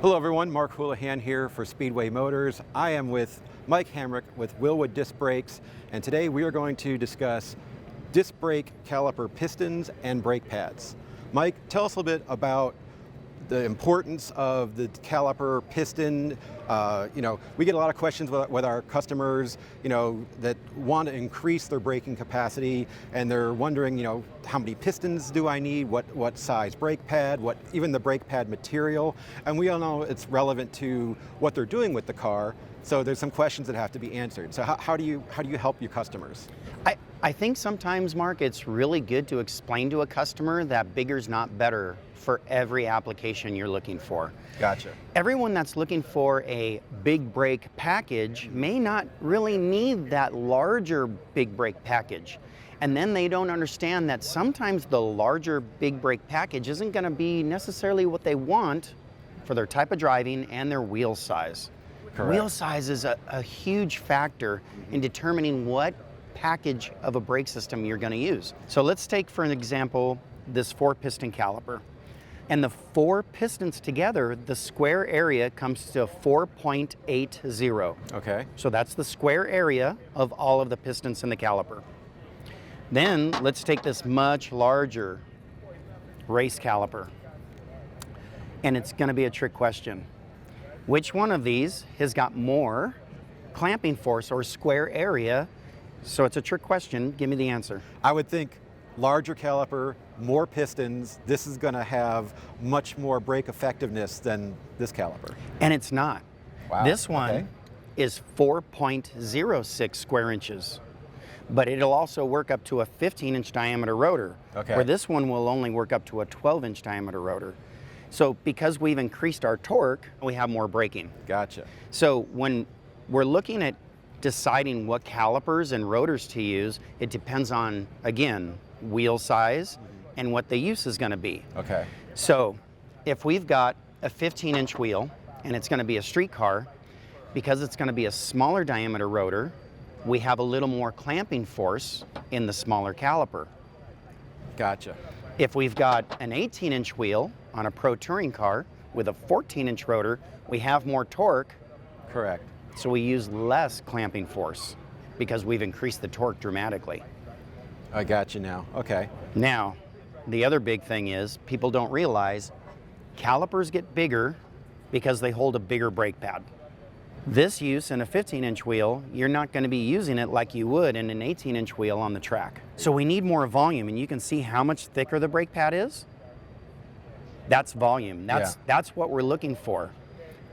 Hello everyone, Mark Houlihan here for Speedway Motors. I am with Mike Hamrick with Wilwood Disc Brakes, and today we are going to discuss disc brake caliper pistons and brake pads. Mike, tell us a little bit about the importance of the caliper piston. We get a lot of questions with our customers, that want to increase their braking capacity, and they're wondering, how many pistons do I need? What size brake pad? Even the brake pad material? And we all know it's relevant to what they're doing with the car. So there's some questions that have to be answered. So how do you help your customers? I think sometimes, Mark, it's really good to explain to a customer that bigger's not better for every application you're looking for. Gotcha. Everyone that's looking for a big brake package may not really need that larger big brake package. And then they don't understand that sometimes the larger big brake package isn't going to be necessarily what they want for their type of driving and their wheel size. Correct. Wheel size is a huge factor in determining what package of a brake system you're going to use. So let's take, for an example, this 4-piston caliper. And the 4 pistons together, the square area comes to 4.80. Okay. So that's the square area of all of the pistons in the caliper. Then let's take this much larger race caliper. And it's going to be a trick question. Which one of these has got more clamping force or square area? So it's a trick question. Give me the answer. I would think larger caliper, more pistons, this is going to have much more brake effectiveness than this caliper. And it's not. Wow. This one Okay. is 4.06 square inches, but it'll also work up to a 15-inch diameter rotor, Okay. where this one will only work up to a 12-inch diameter rotor. So because we've increased our torque, we have more braking. Gotcha. So when we're looking at deciding what calipers and rotors to use, it depends on, again, wheel size and what the use is going to be. Okay. So if we've got a 15-inch wheel and it's going to be a street car, because it's going to be a smaller diameter rotor, we have a little more clamping force in the smaller caliper. Gotcha. If we've got an 18-inch wheel on a pro touring car with a 14-inch rotor, we have more torque. Correct. So we use less clamping force because we've increased the torque dramatically. I got you now. Okay. Now, the other big thing is people don't realize calipers get bigger because they hold a bigger brake pad. This use in a 15-inch wheel, you're not going to be using it like you would in an 18-inch wheel on the track. So we need more volume, and you can see how much thicker the brake pad is. That's volume. That's what we're looking for.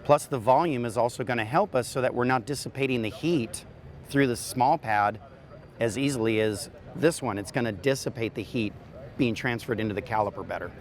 Plus the volume is also going to help us so that we're not dissipating the heat through the small pad as easily as this one. It's going to dissipate the heat being transferred into the caliper better.